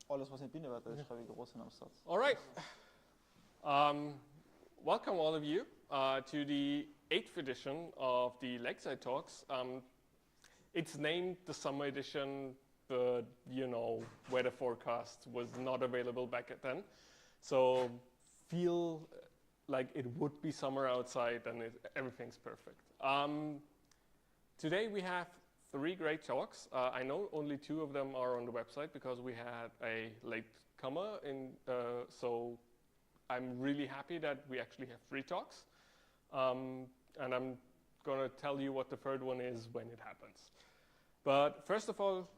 Alles, was nicht bin, das schreibe ich groß in einem Satz. All right. Welcome all of you to the 8th edition of the Lakeside Talks. It's named the summer edition, but you know, weather forecast was not available back then. So feel like it would be summer outside and everything's perfect. Today we have 3 great talks. I know only 2 of them are on the website because we had a latecomer in, so I'm really happy that we actually have 3 talks. And I'm gonna tell you what the 3rd one is when it happens. But first of all,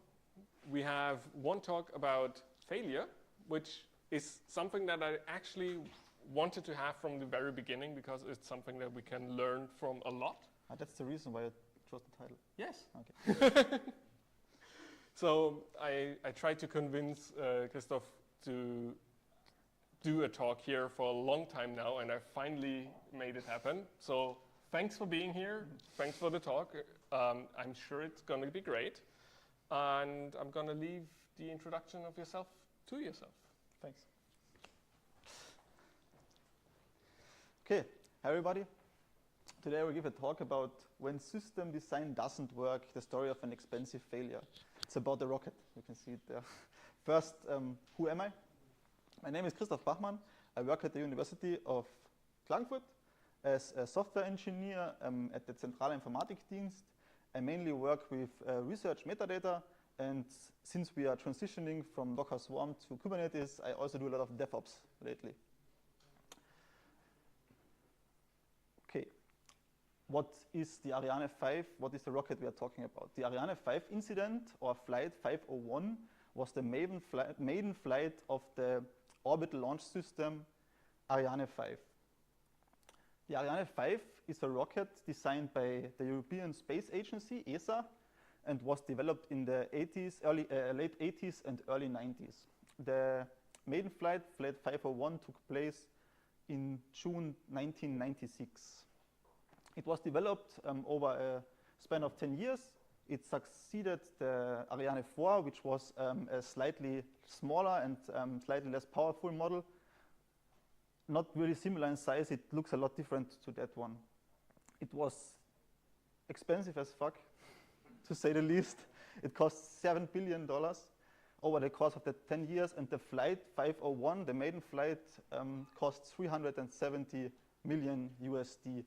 we have one talk about failure, which is something that I actually wanted to have from the very beginning because it's something that we can learn from a lot. That's the reason why I chose the title. Yes. Okay. So I tried to convince Christoph to do a talk here for a long time now, and I finally made it happen. So thanks for being here. Thanks for the talk. I'm sure it's going to be great. And I'm going to leave the introduction of yourself to yourself. Thanks. Okay, hi everybody. Today I will give a talk about when system design doesn't work, the story of an expensive failure. It's about the rocket, you can see it there. First, who am I? My name is Christoph Bachmann. I work at the University of Klagenfurt as a software engineer at the Zentrale Informatikdienst. I mainly work with research metadata, and since we are transitioning from Docker Swarm to Kubernetes, I also do a lot of DevOps lately. Okay. What is the Ariane 5? What is the rocket we are talking about? The Ariane 5 incident, or flight 501, was the maiden flight of the orbital launch system Ariane 5. The Ariane 5 is a rocket designed by the European Space Agency, ESA, and was developed in the late 80s and early 90s. The maiden flight, Flight 501, took place in June 1996. It was developed over a span of 10 years. It succeeded the Ariane 4, which was a slightly smaller and slightly less powerful model. Not really similar in size, it looks a lot different to that one. It was expensive as fuck, to say the least. It cost $7 billion over the course of the 10 years, and the Flight 501, the maiden flight, cost 370 million USD.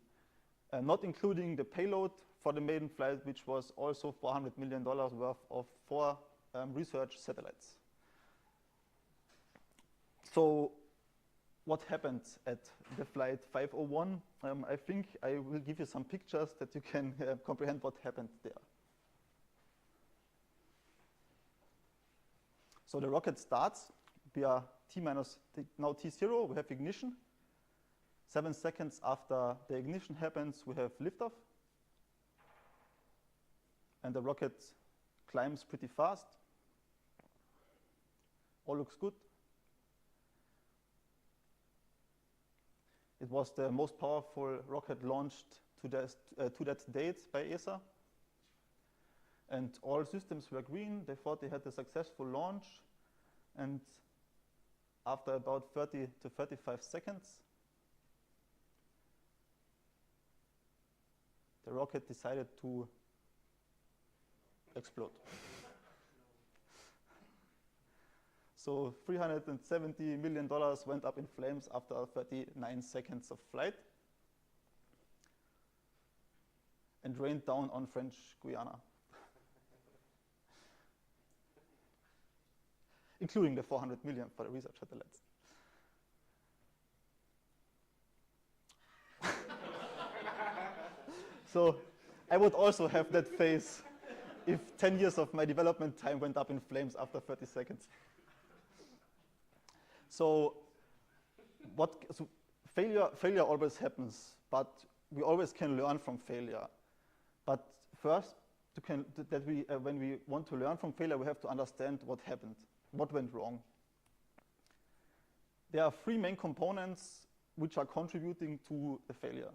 Not including the payload for the maiden flight, which was also $400 million worth of 4 research satellites. So what happened at the Flight 501? I think I will give you some pictures that you can comprehend what happened there. So the rocket starts. We are now T0, we have ignition. 7 seconds after the ignition happens, we have liftoff. And the rocket climbs pretty fast. All looks good. It was the most powerful rocket launched to that date by ESA. And all systems were green. They thought they had a successful launch. And after about 30 to 35 seconds, the rocket decided to explode. So $370 million went up in flames after 39 seconds of flight and rained down on French Guiana, including the 400 million for the research satellites. So I would also have that face if 10 years of my development time went up in flames after 30 seconds. So failure always happens, but we always can learn from failure. But first, when we want to learn from failure, we have to understand what happened, what went wrong. There are 3 main components which are contributing to the failure.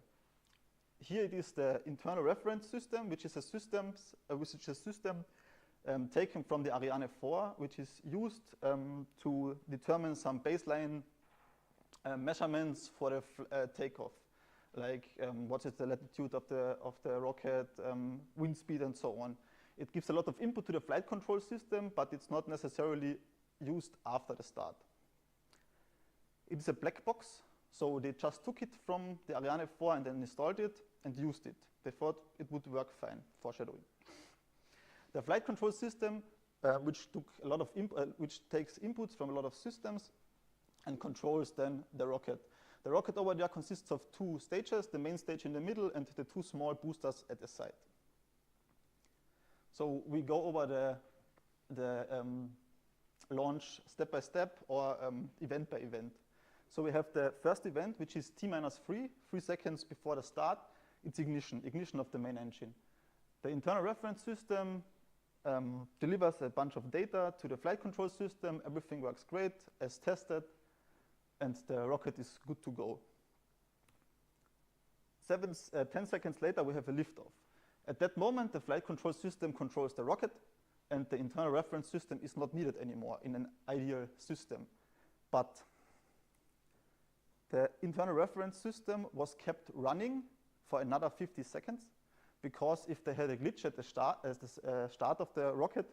Here it is the internal reference system, which is a system taken from the Ariane 4, which is used to determine some baseline measurements for the takeoff, like what is the latitude of the rocket, wind speed, and so on. It gives a lot of input to the flight control system, but it's not necessarily used after the start. It's a black box, so they just took it from the Ariane 4 and then installed it and used it. They thought it would work fine for shadowing. The flight control system, which takes inputs from a lot of systems and controls then the rocket. The rocket over there consists of two stages, the main stage in the middle and the two small boosters at the side. So we go over the launch step by step or event by event. So we have the first event, which is T-3 seconds before the start. It's ignition of the main engine. The internal reference system delivers a bunch of data to the flight control system. Everything works great as tested, and the rocket is good to go. 10 seconds later, we have a liftoff. At that moment, the flight control system controls the rocket, and the internal reference system is not needed anymore in an ideal system. But the internal reference system was kept running for another 50 seconds, because if they had a glitch at the start of the rocket,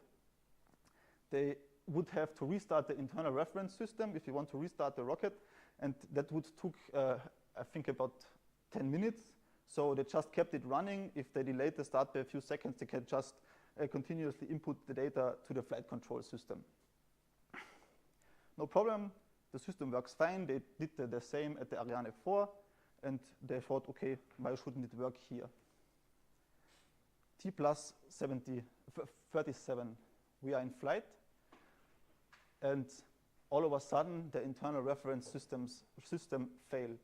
they would have to restart the internal reference system if you want to restart the rocket, and that would took, I think, about 10 minutes. So they just kept it running. If they delayed the start by a few seconds, they can just continuously input the data to the flight control system. No problem. The system works fine. They did the same at the Ariane 4, and they thought, okay, why shouldn't it work here? T plus 37, we are in flight, and all of a sudden the internal reference system failed.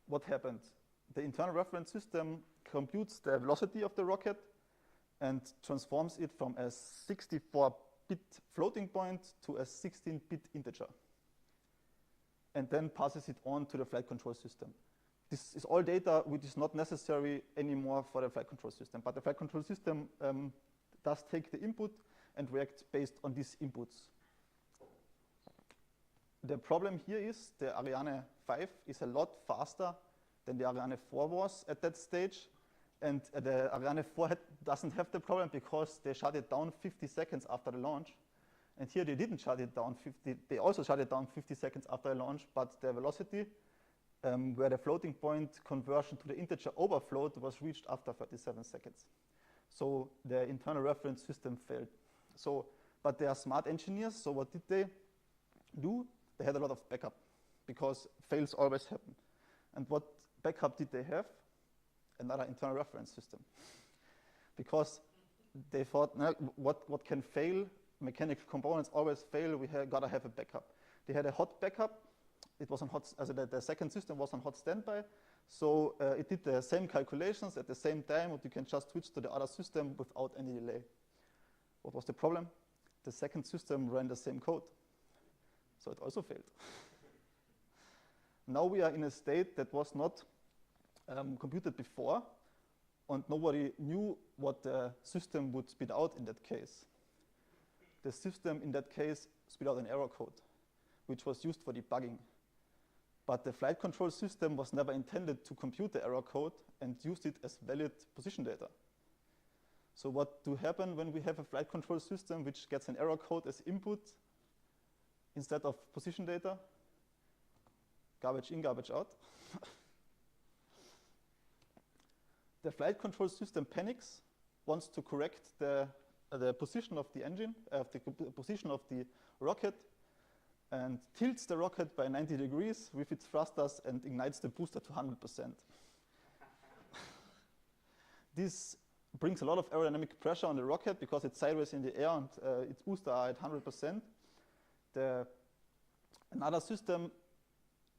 What happened? The internal reference system computes the velocity of the rocket and transforms it from a 64-bit floating point to a 16-bit integer, and then passes it on to the flight control system. This is all data which is not necessary anymore for the flight control system, but the flight control system does take the input and react based on these inputs. The problem here is the Ariane 5 is a lot faster than the Ariane 4 was at that stage, and the Ariane 4 doesn't have the problem because they shut it down 50 seconds after the launch. And here they didn't shut it down they also shut it down 50 seconds after the launch, but the velocity where the floating point conversion to the integer overflowed was reached after 37 seconds. So the internal reference system failed. So, but they are smart engineers, so what did they do? They had a lot of backup, because fails always happen. And what backup did they have? Another internal reference system. Because they thought, no, what can fail? Mechanical components always fail, gotta have a backup. They had a hot backup. It was on hot, the second system was on hot standby. So it did the same calculations at the same time, but you can just switch to the other system without any delay. What was the problem? The second system ran the same code. So it also failed. Now we are in a state that was not computed before, and nobody knew what the system would spit out in that case. The system in that case spit out an error code, which was used for debugging. But the flight control system was never intended to compute the error code and used it as valid position data. So what do happen when we have a flight control system which gets an error code as input instead of position data? Garbage in, garbage out. The flight control system panics, wants to correct the position of the engine, the position of the rocket, and tilts the rocket by 90 degrees with its thrusters and ignites the booster to 100%. This brings a lot of aerodynamic pressure on the rocket because it's sideways in the air and its booster are at 100%. Another system,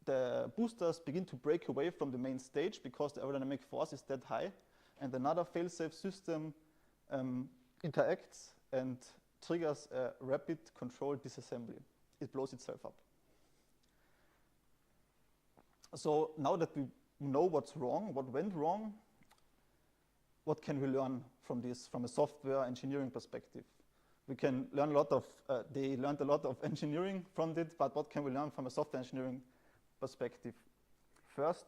the boosters begin to break away from the main stage because the aerodynamic force is that high, and another fail-safe system interacts and triggers a rapid controlled disassembly. It blows itself up. So now that we know what's wrong, what went wrong, what can we learn from this, from a software engineering perspective? We can learn a lot of, they learned a lot of engineering from it, but what can we learn from a software engineering perspective? First,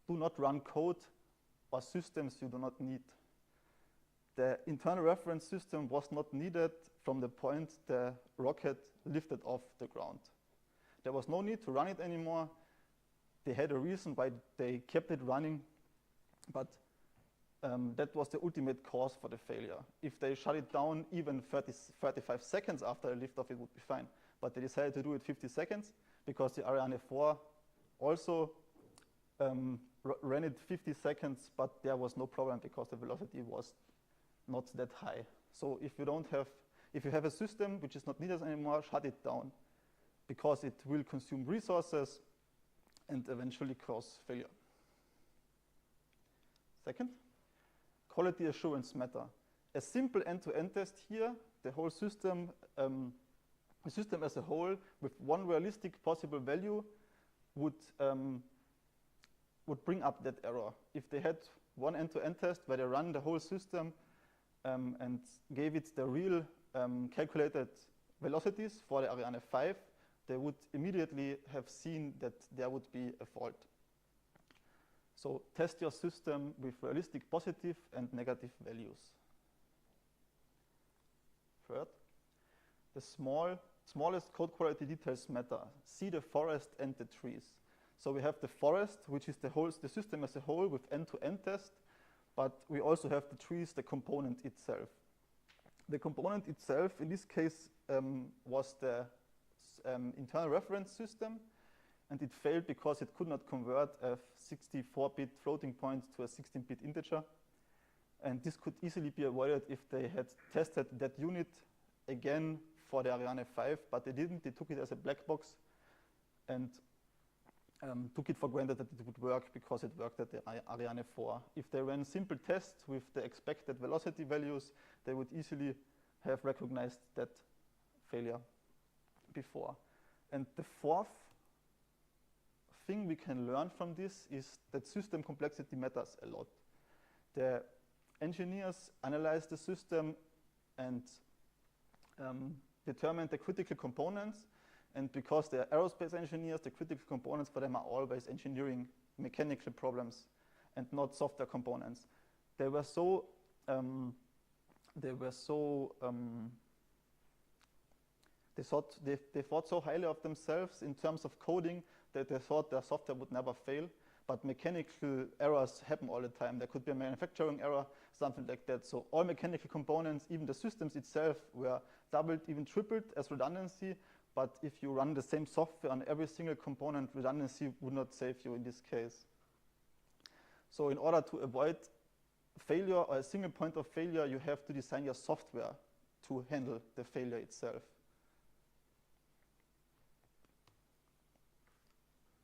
do not run code or systems you do not need. The internal reference system was not needed from the point the rocket lifted off the ground. There was no need to run it anymore. They had a reason why they kept it running, but that was the ultimate cause for the failure. If they shut it down even 35 seconds after a liftoff, it would be fine. But they decided to do it 50 seconds because the Ariane 4 also ran it 50 seconds, but there was no problem because the velocity was not that high. So if you have a system which is not needed anymore, shut it down because it will consume resources and eventually cause failure. Second, quality assurance matter. A simple end-to-end test here, the whole system, the system as a whole with one realistic possible value would bring up that error. If they had one end-to-end test where they run the whole system and gave it the real calculated velocities for the Ariane 5, they would immediately have seen that there would be a fault. So test your system with realistic positive and negative values. Third, the smallest code quality details matter. See the forest and the trees. So we have the forest, which is the system as a whole with end-to-end test, but we also have the trees, the component itself. The component itself, in this case, was the internal reference system, and it failed because it could not convert a 64-bit floating point to a 16-bit integer. And this could easily be avoided if they had tested that unit again for the Ariane 5, but they didn't. They took it as a black box and took it for granted that it would work because it worked at the Ariane 4. If they ran simple tests with the expected velocity values, they would easily have recognized that failure before. And the fourth thing we can learn from this is that system complexity matters a lot. The engineers analyzed the system and determined the critical components. And because they're aerospace engineers, the critical components for them are always engineering mechanical problems and not software components. They thought so highly of themselves in terms of coding that they thought their software would never fail. But mechanical errors happen all the time. There could be a manufacturing error, something like that. So all mechanical components, even the systems itself, were doubled, even tripled as redundancy. But if you run the same software on every single component, redundancy would not save you in this case. So in order to avoid failure or a single point of failure, you have to design your software to handle the failure itself.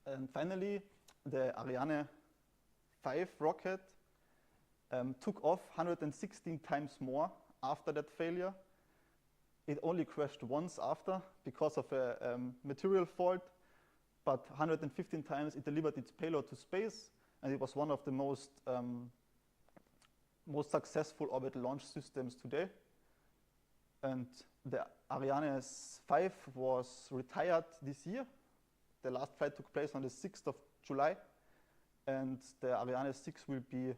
And finally, the Ariane 5 rocket took off 116 times more after that failure. It only crashed once after because of a material fault, but 115 times it delivered its payload to space, and it was one of the most successful orbital launch systems today. And the Ariane 5 was retired this year. The last flight took place on the 6th of July, and the Ariane 6 will be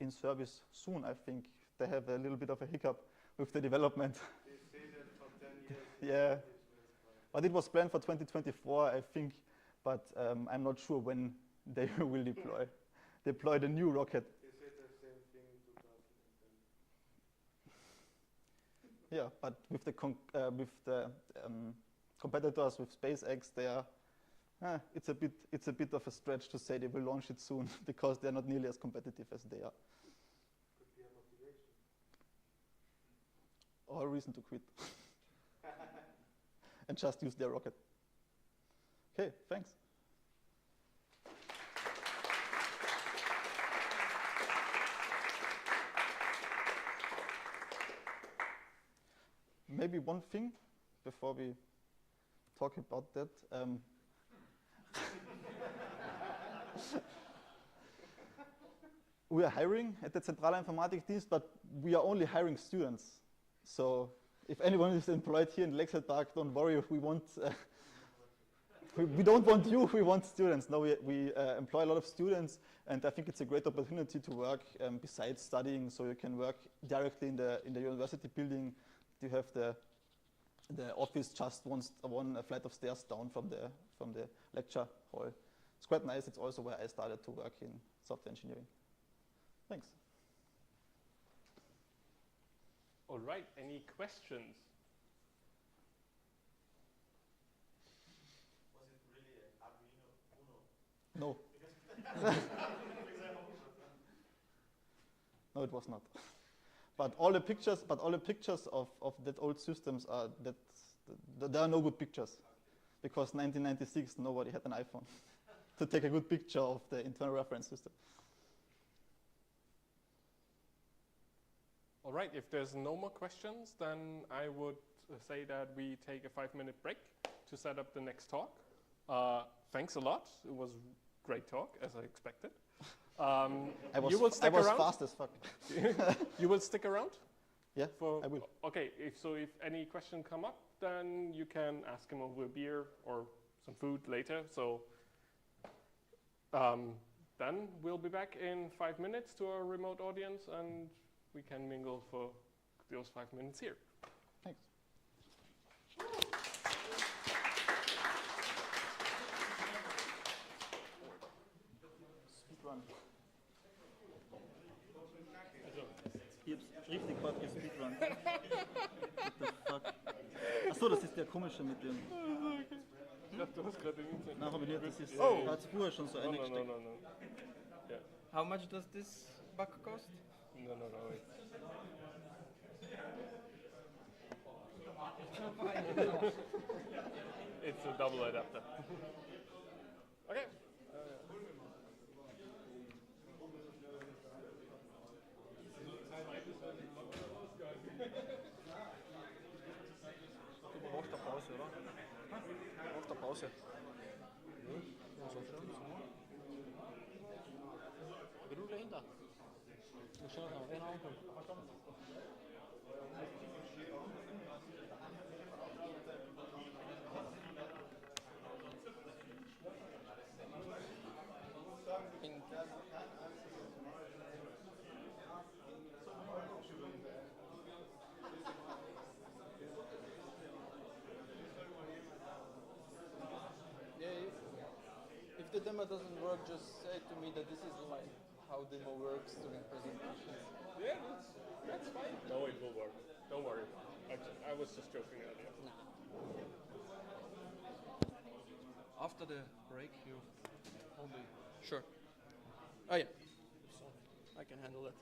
in service soon, I think. They have a little bit of a hiccup with the development. They say that for 10 years. Yeah, but it was planned for 2024, I think, but I'm not sure when they will deploy the new rocket. They said the same thing in 2010. Yeah, but with the competitors, with SpaceX, they are. It's a bit of a stretch to say they will launch it soon because they're not nearly as competitive as they are. Could be a motivation. Or a reason to quit. And just use their rocket. Okay, thanks. Maybe one thing before we talk about that. we are hiring at the Zentraler Informatikdienst, but we are only hiring students. So if anyone is employed here in Lakeside Park, don't worry, we don't want you, we want students. No, we employ a lot of students, and I think it's a great opportunity to work besides studying, so you can work directly in the university building. You have the office just one flight of stairs down from the lecture hall. It's quite nice. It's also where I started to work in software engineering. Thanks. All right, any questions? Was it really an Arduino Uno? No. No, it was not. But all the pictures of that old systems are there are no good pictures, because 1996 nobody had an iPhone to take a good picture of the internal reference system. All right, if there's no more questions, then I would say that we take a 5-minute break to set up the next talk. Thanks a lot. It was a great talk, as I expected. You will stick around? I was fast as fuck. You will stick around? Yeah, I will. Okay, if any question come up, then you can ask him over a beer or some food later. So then we'll be back in 5 minutes to our remote audience, and we can mingle for those 5 minutes here. Thanks. Speedrun. Richtig hart gespeedrun. What the fuck? Achso, das ist der komische mit dem. Ich dachte, du hast gerade den Internet. Nein, habe ich nicht. Das ist hat es vorher schon so No. eingesteckt. Yeah. How much does this bug cost? No. It's a double adapter. Okay. Du brauchst eine Pause, oder? Du brauchst eine Pause. Ja, so schon. Wir rufen dahinter. Wir schauen noch, wen ankommt. If the demo doesn't work, just say to me that this is like how demo works during presentations. Yeah, that's fine. No, it will work. Don't worry. I was just joking earlier. After the break, you only. Sure. Oh yeah. I can handle it.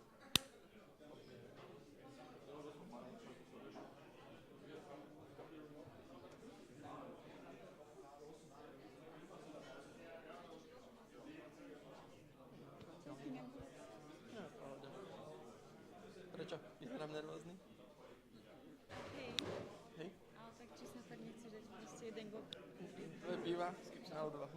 Prečo? Vyzerám nervózny? Hej. Hej. Ale tak či sa fakt nechci dať proste jeden gok. Dve piva, skip sa na dva.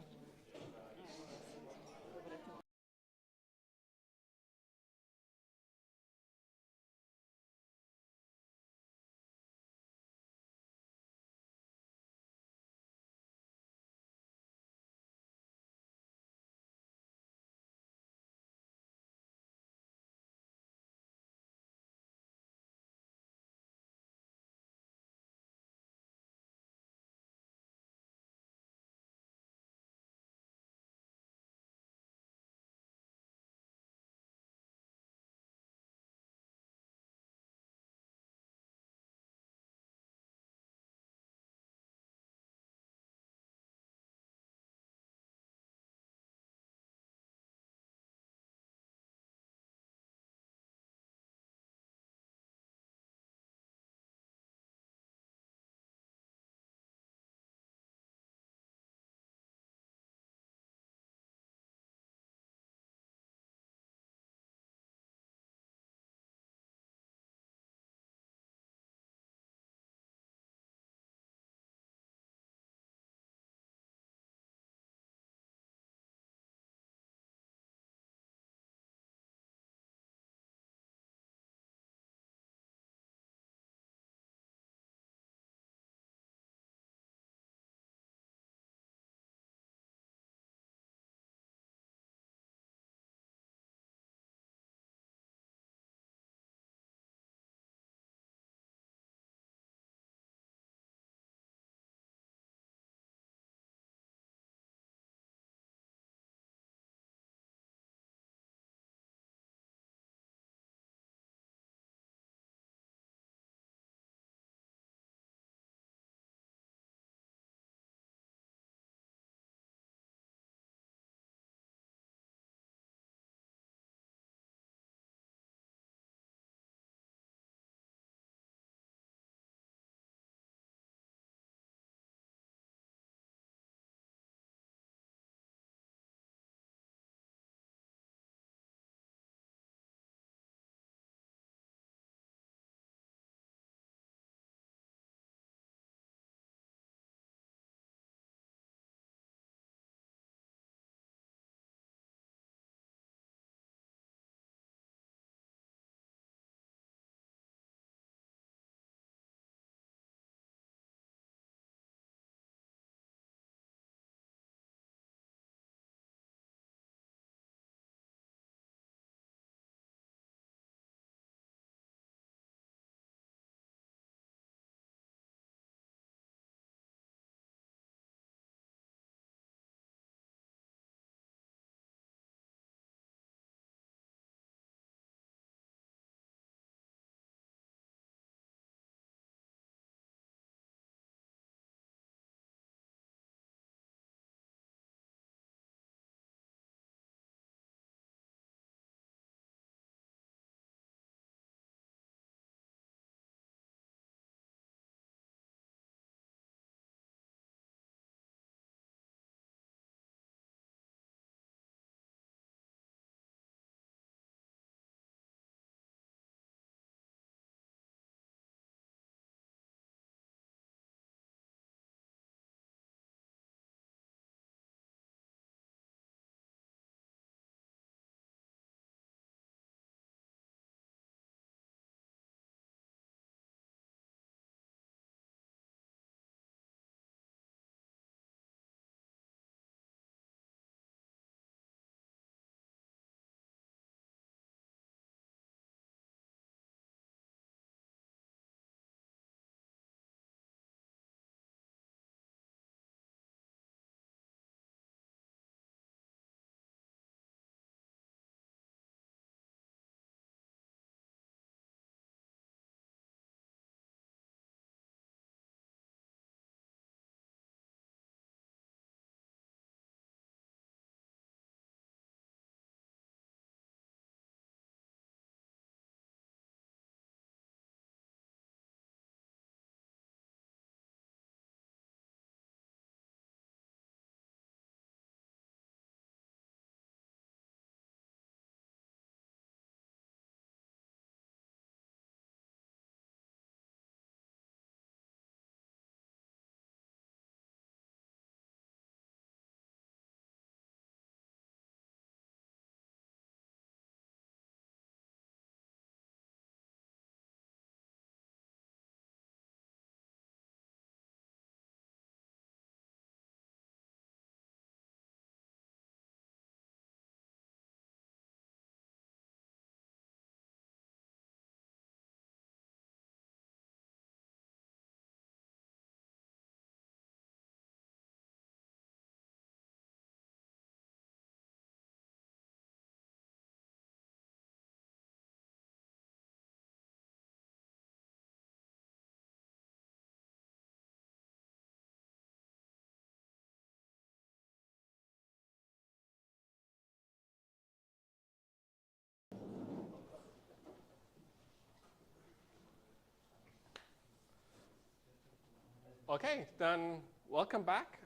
Okay, then welcome back.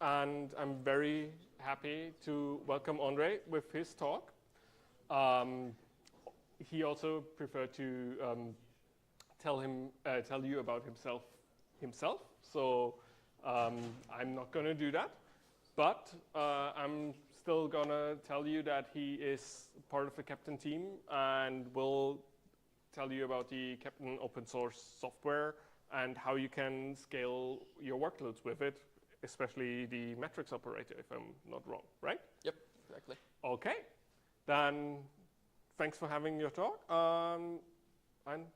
And I'm very happy to welcome Andre with his talk. He also preferred to tell you about himself. So I'm not going to do that, but I'm still going to tell you that he is part of the Captain team and will tell you about the Captain open source software and how you can scale your workloads with it, especially the metrics operator, if I'm not wrong, right? Yep, exactly. Okay, then thanks for having your talk, and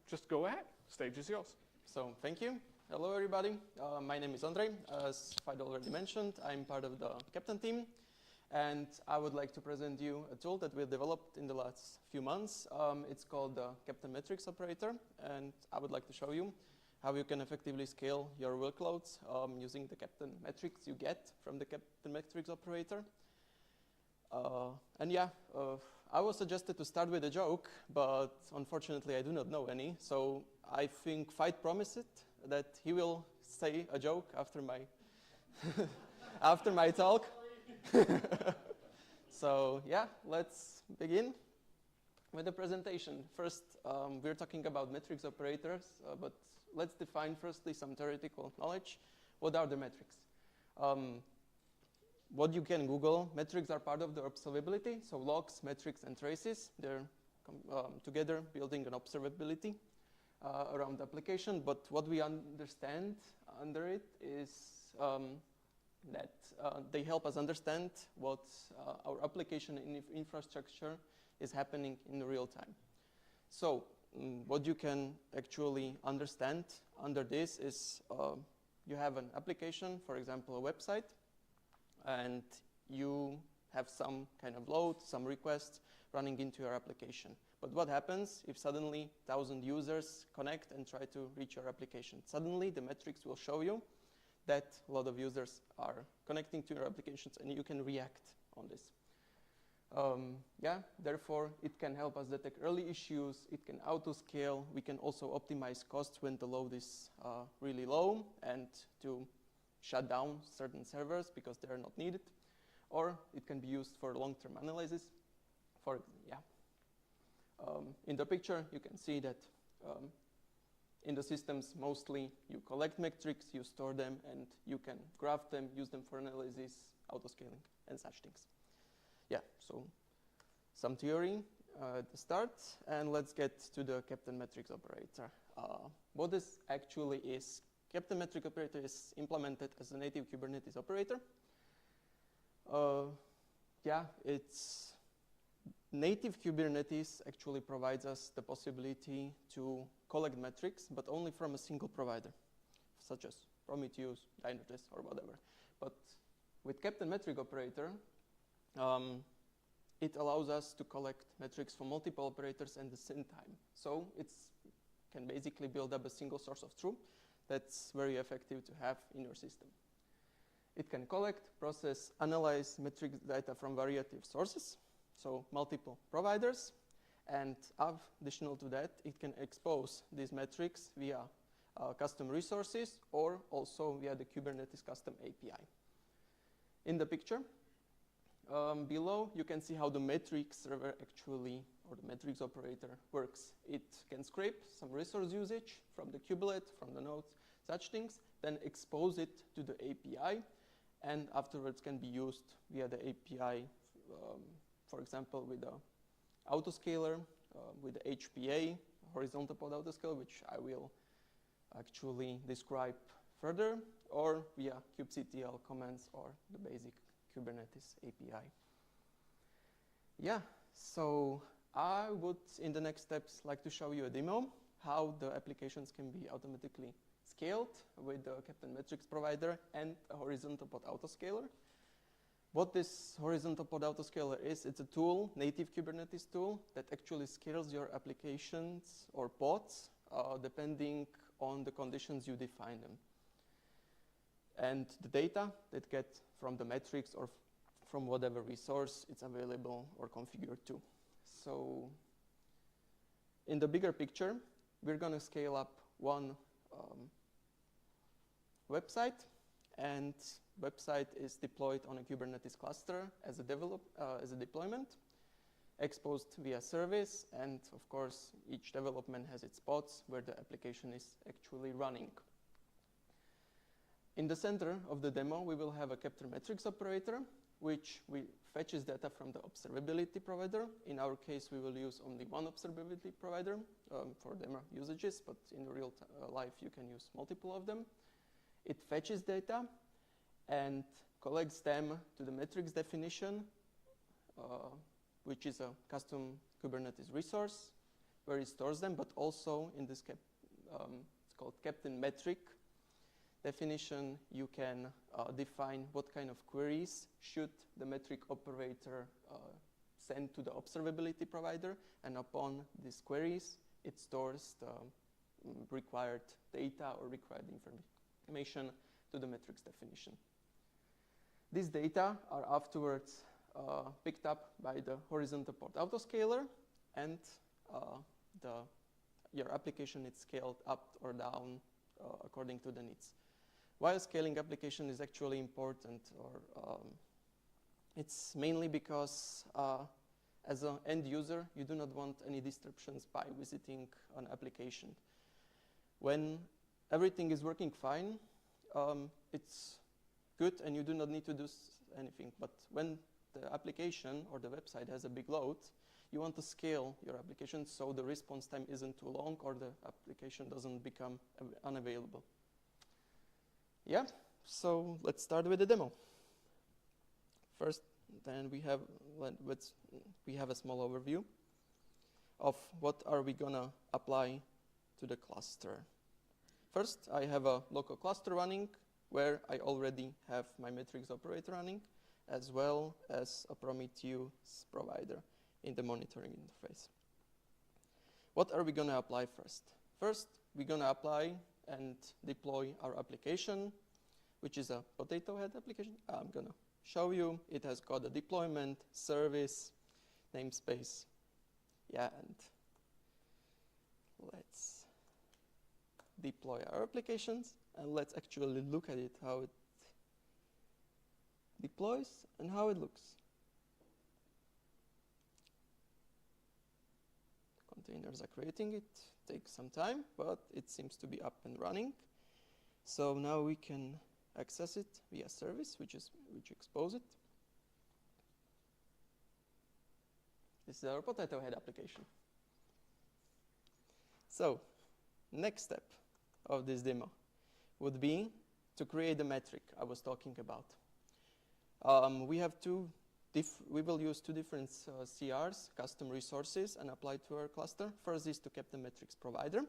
just go ahead. Stage is yours. So thank you. Hello, everybody. My name is Andre. As Fide already mentioned, I'm part of the Captain team, and I would like to present you a tool that we developed in the last few months. It's called the Captain Metrics Operator, and I would like to show you how you can effectively scale your workloads using the Captain metrics you get from the Captain Metrics Operator. I was suggested to start with a joke, but unfortunately I do not know any. So I think Fide promised that he will say a joke after my after my talk. So yeah, let's begin with the presentation. First, we're talking about metrics operators, but let's define firstly some theoretical knowledge. What are the metrics? What you can Google, metrics are part of the observability, so logs, metrics, and traces. They're together building an observability around the application, but what we understand under it is that they help us understand what our application infrastructure is happening in real time. So what you can actually understand under this is you have an application, for example, a website, and you have some kind of load, some requests running into your application. But what happens if suddenly 1,000 users connect and try to reach your application? Suddenly the metrics will show you that a lot of users are connecting to your applications and you can react on this. Therefore it can help us detect early issues, it can auto-scale, we can also optimize costs when the load is really low and to shut down certain servers because they are not needed, or it can be used for long-term analysis. In the picture you can see that in the systems mostly you collect metrics, you store them, and you can graph them, use them for analysis, auto-scaling, and such things. Yeah, so some theory at the start, and let's get to the Captain Metrics Operator. What this actually is. Captain Metric Operator is implemented as a native Kubernetes operator. It's native Kubernetes actually provides us the possibility to collect metrics, but only from a single provider, such as Prometheus, Dynatrace, or whatever. But with Captain Metric Operator, it allows us to collect metrics from multiple operators at the same time. So it can basically build up a single source of truth that's very effective to have in your system. It can collect, process, analyze metrics data from variety of sources, so multiple providers, and additional to that, it can expose these metrics via custom resources or also via the Kubernetes custom API. In the picture below, you can see how the metrics server actually, or the metrics operator, works. It can scrape some resource usage from the kubelet, from the nodes, such things, then expose it to the API, and afterwards can be used via the API, for example, with the autoscaler, with the HPA, horizontal pod autoscaler, which I will actually describe further, or via kubectl commands or the basic Kubernetes API. Yeah, so I would, in the next steps, like to show you a demo how the applications can be automatically scaled with the Captain Metrics provider and a horizontal pod autoscaler. What this horizontal pod autoscaler is, it's a tool, native Kubernetes tool, that actually scales your applications or pods depending on the conditions you define them. And the data that get from the metrics or from whatever resource it's available or configured to. So in the bigger picture, we're going to scale up one website, and website is deployed on a Kubernetes cluster as a deployment, exposed via service, and of course each development has its spots where the application is actually running. In the center of the demo, we will have a capture metrics operator, which fetches data from the observability provider. In our case, we will use only one observability provider for demo usages, but in real life, you can use multiple of them. It fetches data and collects them to the metrics definition, which is a custom Kubernetes resource where it stores them, but also in this it's called Captain Metric definition, you can define what kind of queries should the metric operator send to the observability provider, and upon these queries, it stores the required data or required information to the metrics definition. These data are afterwards picked up by the horizontal port autoscaler, and your application is scaled up or down according to the needs. Why a scaling application is actually important, or it's mainly because as an end user, you do not want any disruptions by visiting an application. When everything is working fine, it's good and you do not need to do anything. But when the application or the website has a big load, you want to scale your application so the response time isn't too long or the application doesn't become unavailable. Yeah, so let's start with the demo. First, then we have a small overview of what are we gonna apply to the cluster. First, I have a local cluster running where I already have my metrics operator running, as well as a Prometheus provider in the monitoring interface. What are we gonna apply first? First, we're gonna apply and deploy our application, which is a potato head application. I'm gonna show you. It has got a deployment, service, namespace. Yeah, and let's deploy our applications, and let's actually look at it, how it deploys and how it looks. Containers are creating it. Takes some time, but it seems to be up and running. So now we can access it via service, which expose it. This is our potato head application. So next step of this demo would be to create the metric I was talking about. We will use two different CRs, custom resources, and apply to our cluster. First is to Captain Metrics provider,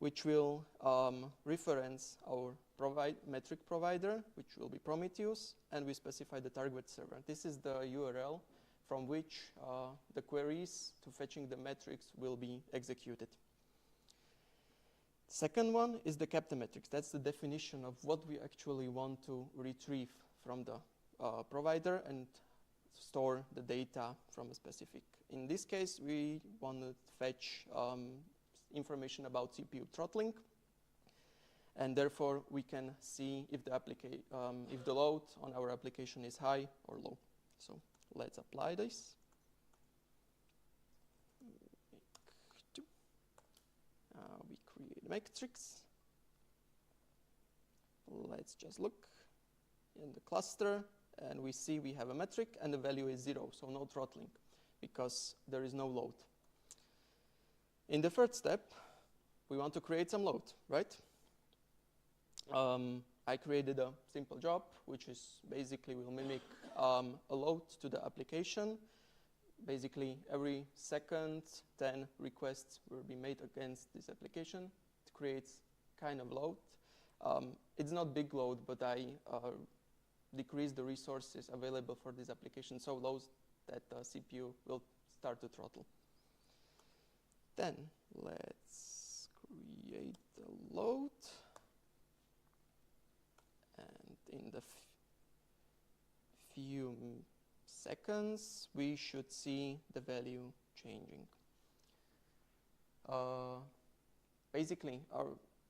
which will reference our metric provider, which will be Prometheus, and we specify the target server. This is the URL from which the queries to fetching the metrics will be executed. Second one is the Captain Metrics. That's the definition of what we actually want to retrieve from the provider and store the data from a specific. In this case, we want to fetch information about CPU throttling, and therefore we can see if the load on our application is high or low. So let's apply this. We create a matrix. Let's just look in the cluster, and we see we have a metric and the value is 0, so no throttling because there is no load. In the third step, we want to create some load, right? I created a simple job, which is basically will mimic a load to the application. Basically, every second, 10 requests will be made against this application. It creates kind of load. It's not big load, but I decrease the resources available for this application so low that the CPU will start to throttle. Then let's create the load, and in the few seconds we should see the value changing. Basically,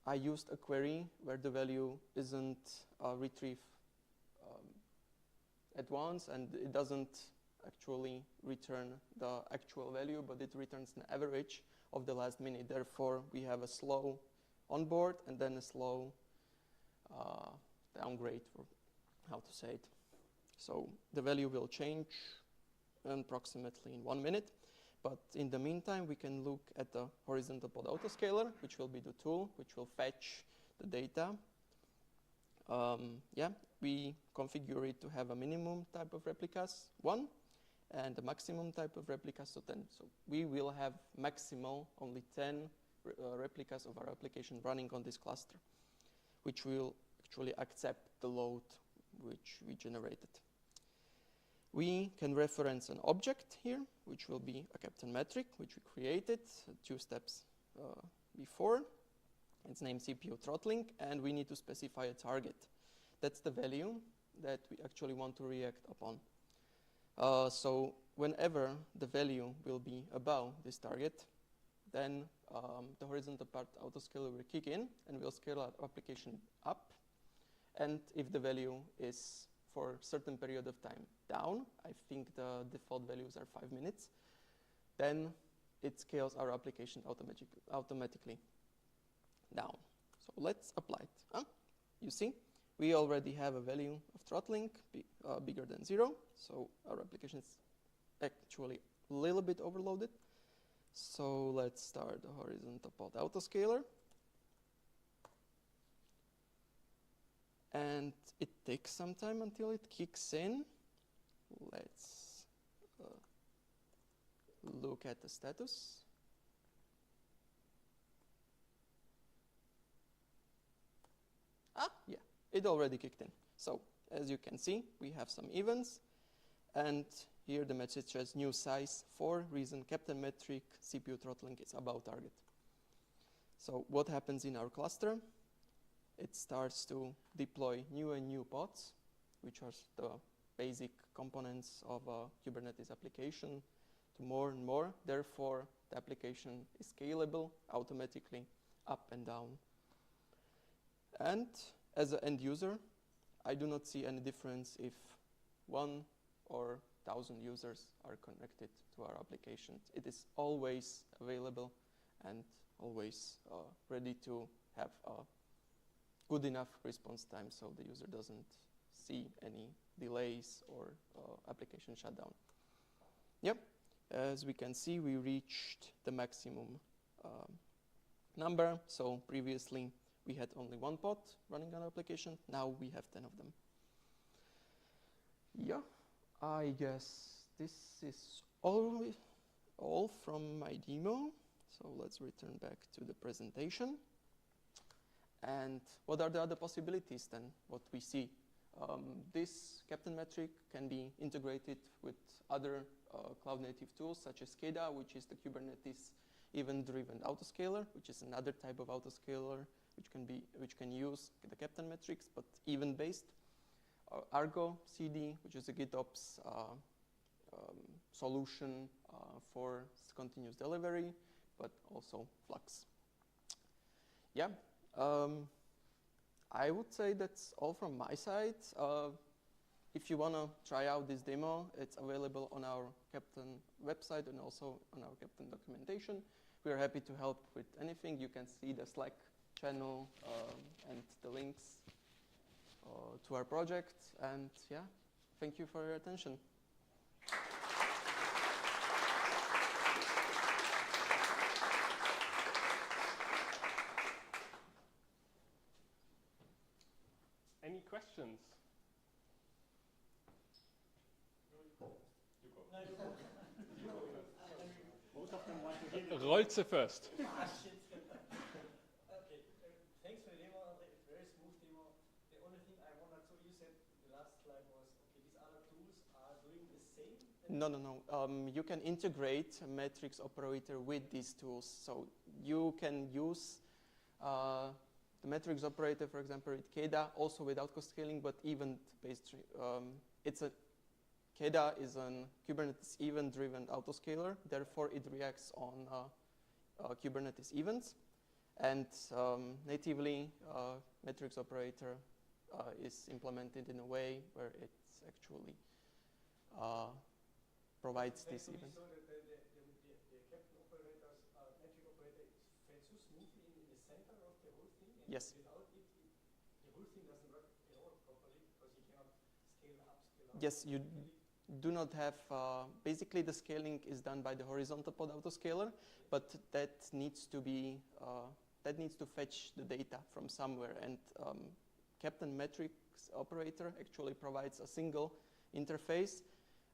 I used a query where the value isn't retrieved at once, and it doesn't actually return the actual value, but it returns an average of the last minute. Therefore, we have a slow onboard and then a slow downgrade, or how to say it. So the value will change approximately in 1 minute. But in the meantime, we can look at the horizontal pod autoscaler, which will be the tool which will fetch the data. We configure it to have a minimum type of replicas, 1, and a maximum type of replicas, 10. So we will have maximal only 10 replicas of our application running on this cluster, which will actually accept the load which we generated. We can reference an object here, which will be a captain metric, which we created 2 steps before. It's named CPU throttling, and we need to specify a target. That's the value that we actually want to react upon. So whenever the value will be above this target, then the horizontal part autoscaler will kick in and will scale our application up. And if the value is for a certain period of time down, I think the default values are 5 minutes, then it scales our application automatically down. So let's apply it. You see, we already have a value of throttling bigger than 0, so our application is actually a little bit overloaded. So let's start the horizontal pod autoscaler. And it takes some time until it kicks in. Let's look at the status. Yeah, it already kicked in. So as you can see, we have some events, and here the message says new size for reason captain metric CPU throttling is above target. So what happens in our cluster? It starts to deploy new and new pods, which are the basic components of a Kubernetes application, to more and more. Therefore, the application is scalable automatically up and down. And as an end user, I do not see any difference if 1 or 1,000 users are connected to our application. It is always available and always ready to have a good enough response time so the user doesn't see any delays or application shutdown. Yep, as we can see, we reached the maximum number. So previously we had only 1 pod running on our application. Now we have 10 of them. Yeah, I guess this is all from my demo. So let's return back to the presentation. And what are the other possibilities then, what we see? This captain metric can be integrated with other cloud-native tools such as KEDA, which is the Kubernetes event-driven autoscaler, which is another type of autoscaler which can use the captain metrics, but event-based. Argo CD, which is a GitOps solution for continuous delivery, but also Flux. Yeah. I would say that's all from my side. If you want to try out this demo, it's available on our Captain website and also on our Captain documentation. We are happy to help with anything. You can see the Slack channel and the links to our project. And yeah, thank you for your attention. Any questions? Most of them want to hear it. Rolze first. Okay, thanks for the demo, Andre. Very smooth demo. The only thing I wanted to, you said the last slide was, okay, these other tools are doing the same? No. You can integrate a metrics operator with these tools. So you can use the metrics operator, for example, with KEDA, also without cost scaling, but event-based. KEDA is a Kubernetes event-driven autoscaler. Therefore, it reacts on Kubernetes events. And natively, matrix operator is implemented in a way where it's actually provides this event. So that the captain operator's metric operator is fed so smoothly in the center of the whole thing, and Yes. without it, the whole thing doesn't work at all properly because you cannot scale up, scale out. Yes, you do not have, basically the scaling is done by the horizontal pod autoscaler, but that needs to be, that needs to fetch the data from somewhere, and Captain Metrics operator actually provides a single interface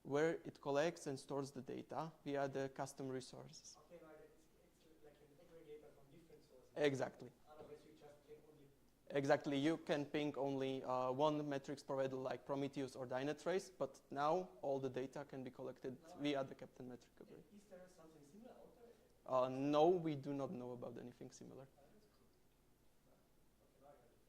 where it collects and stores the data via the custom resources. Okay, now it's like an aggregator from different sources. Exactly. Otherwise, you just can only. Exactly, you can ping only one metrics provider like Prometheus or Dynatrace, but now all the data can be collected via the Captain Metric operator. Is there something similar out there? No, we do not know about anything similar. That's cool. Okay, now I got it.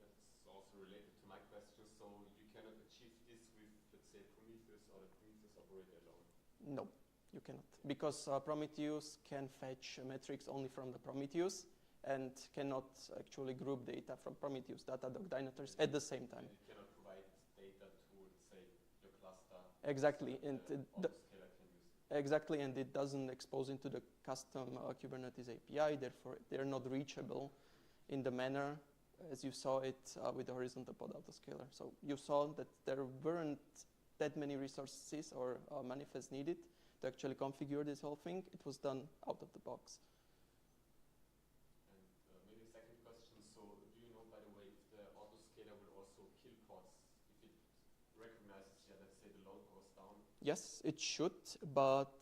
Thanks. That's also related to my question. So you cannot achieve this with, let's say, Prometheus or the Prometheus operator alone? No, you cannot, because Prometheus can fetch metrics only from the Prometheus and cannot actually group data from Prometheus, Datadog, Dynatrace at the same time. And it cannot provide data to, let's say, your cluster. Exactly, and Autoscaler can use it. exactly, and it doesn't expose into the custom Kubernetes API. Therefore, they're not reachable in the manner as you saw it with the horizontal pod autoscaler. So you saw that there weren't that many resources or manifests needed to actually configure this whole thing. It was done out of the box. And maybe a second question. So do you know, by the way, if the autoscaler will also kill pods if it recognizes, yeah, let's say the load goes down? Yes, it should, but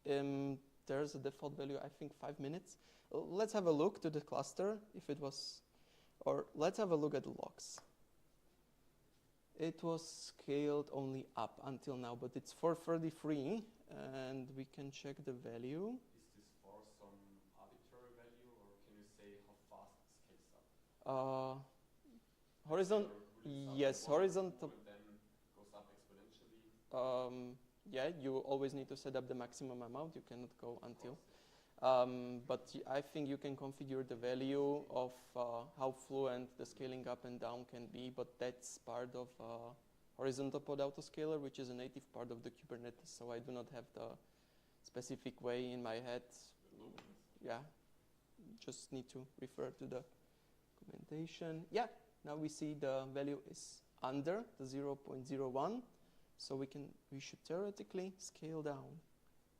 there's a default value, I think 5 minutes. Let's have a look to the cluster if it was, or let's have a look at the logs. It was scaled only up until now, but it's 433, and we can check the value. Is this for some arbitrary value, or can you say how fast it scales up? Horizontal, yes, horizontal. And then goes up exponentially. Yeah, you always need to set up the maximum amount. You cannot go until. But I think you can configure the value of how fluent the scaling up and down can be, but that's part of horizontal pod autoscaler, which is a native part of the Kubernetes, so I do not have the specific way in my head. Yeah, just need to refer to the documentation. Yeah, now we see the value is under the 0.01, so we should theoretically scale down.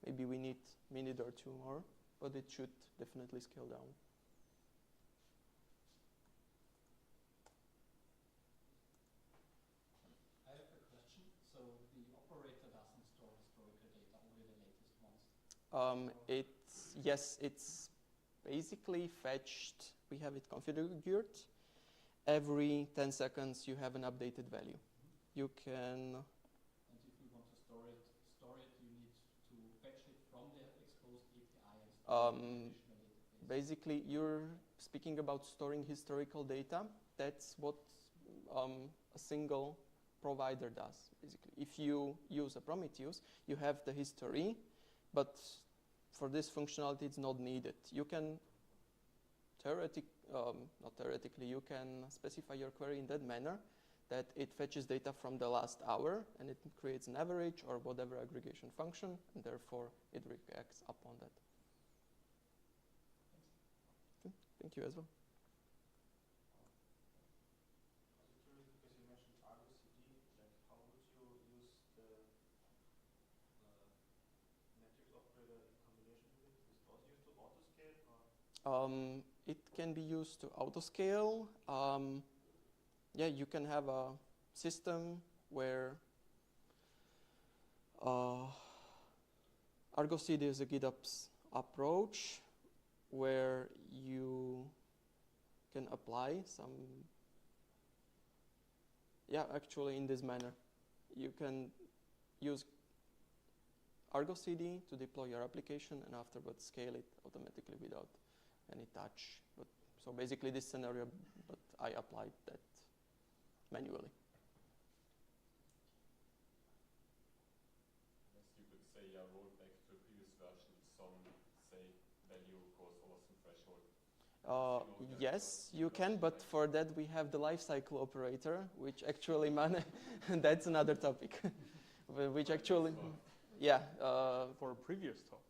Maybe we need a minute or two more, but it should definitely scale down. I have a question. So the operator doesn't store historical data, only the latest ones? Yes, it's basically fetched. We have it configured. Every 10 seconds, you have an updated value. You can. And if you want to store it, you need to fetch it from the exposed API and store it in additional database. Basically, you're speaking about storing historical data. That's what a single provider does. Basically, if you use a Prometheus, you have the history, but for this functionality, it's not needed. You can not theoretically, you can specify your query in that manner that it fetches data from the last hour and it creates an average or whatever aggregation function, and therefore it reacts upon that. Okay. Thank you as well. I was curious because you mentioned Argo CD. Like, how would you use the metrics operator in combination with it? Is it also used to autoscale, or? It can be used to autoscale. Yeah, you can have a system where Argo CD is a GitOps approach where you can apply some, yeah, actually in this manner. You can use Argo CD to deploy your application and afterwards scale it automatically without any touch. But so basically this scenario, but I applied that manually. Yes, you could say, yeah, roll back to a previous version, some, say, value goes over Yes, you can, but for that we have the lifecycle operator, which actually that's another topic, which actually, yeah. For a previous talk,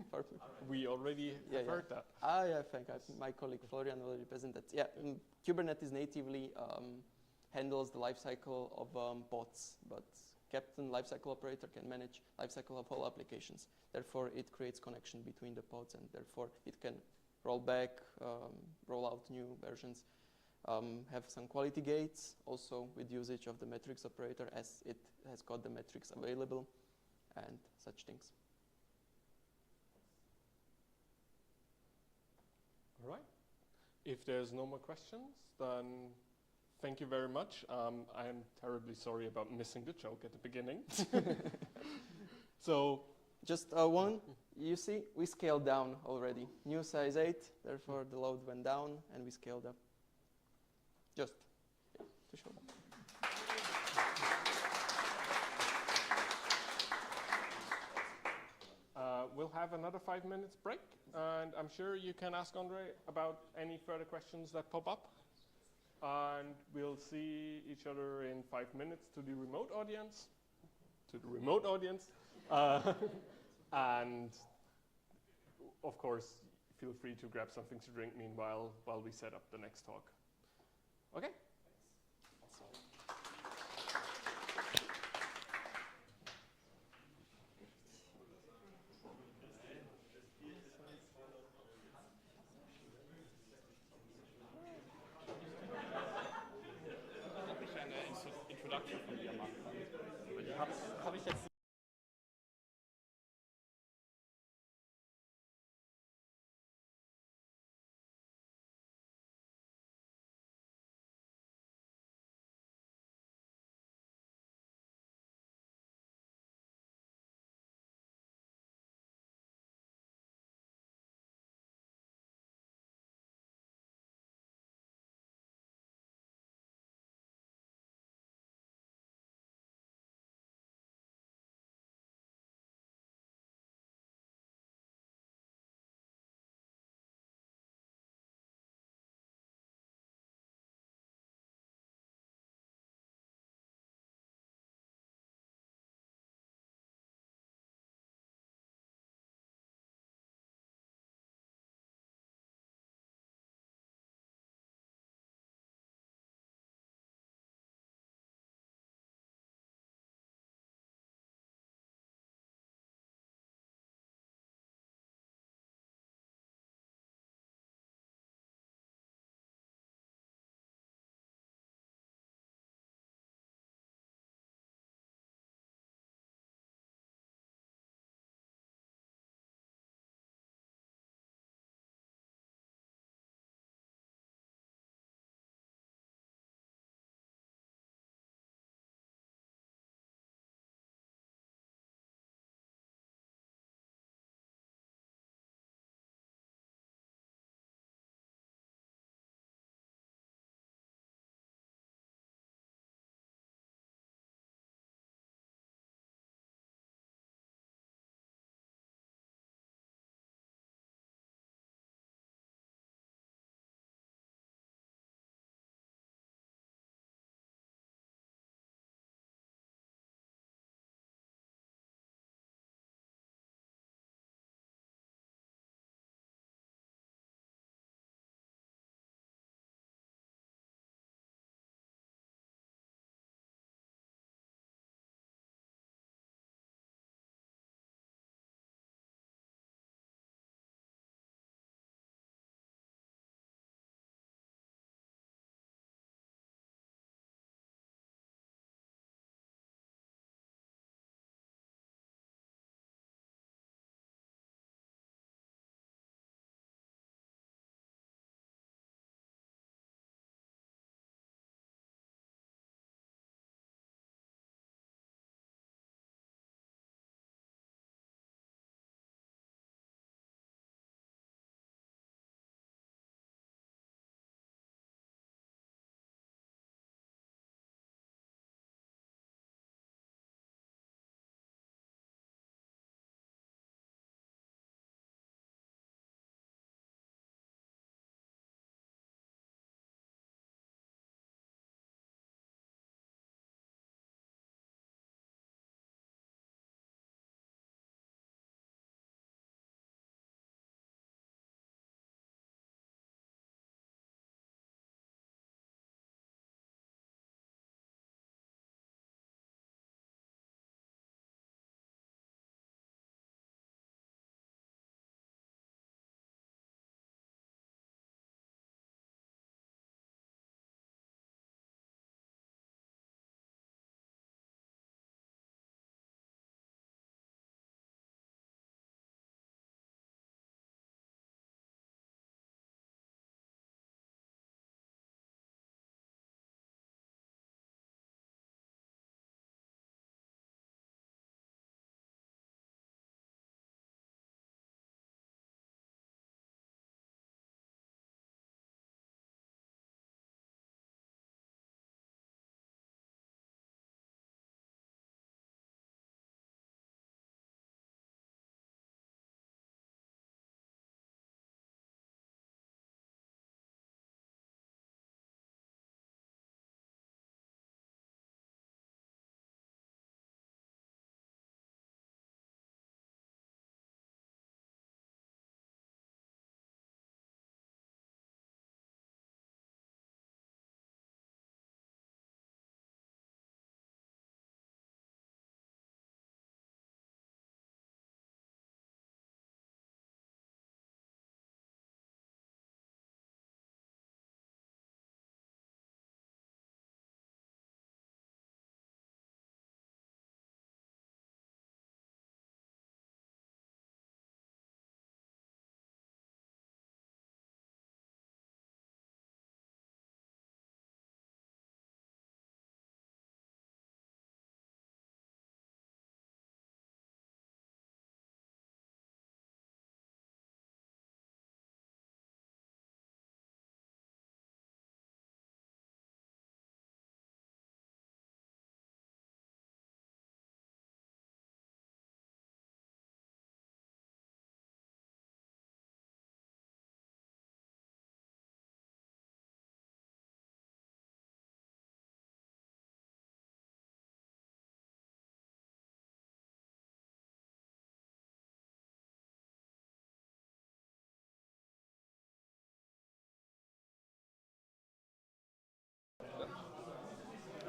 for, we already heard that. I think my colleague Florian will represent that. Yeah, Kubernetes natively handles the lifecycle of pods, but Captain lifecycle operator can manage lifecycle of all applications. Therefore, it creates connection between the pods, and therefore it can roll back, roll out new versions, have some quality gates, also with usage of the metrics operator as it has got the metrics available and such things. All right. If there's no more questions, then thank you very much. I'm terribly sorry about missing the joke at the beginning. So, just one, you see, we scaled down already. New size 8, therefore the load went down and we scaled up. Just to show. We'll have another 5 minutes break, and I'm sure you can ask Andre about any further questions that pop up. And we'll see each other in 5 minutes to the remote audience. And of course, feel free to grab something to drink meanwhile while we set up the next talk. Okay? Introduction von dir machen. Die habe ich jetzt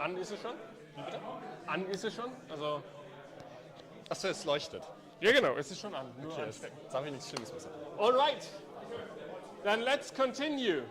An ist es schon? Bitte? An ist es schon? Also, Achso, es leuchtet. ja genau, es ist schon an. Nur Okay, anstecken. jetzt habe ich nichts Schlimmes gesagt. All right. Then let's continue.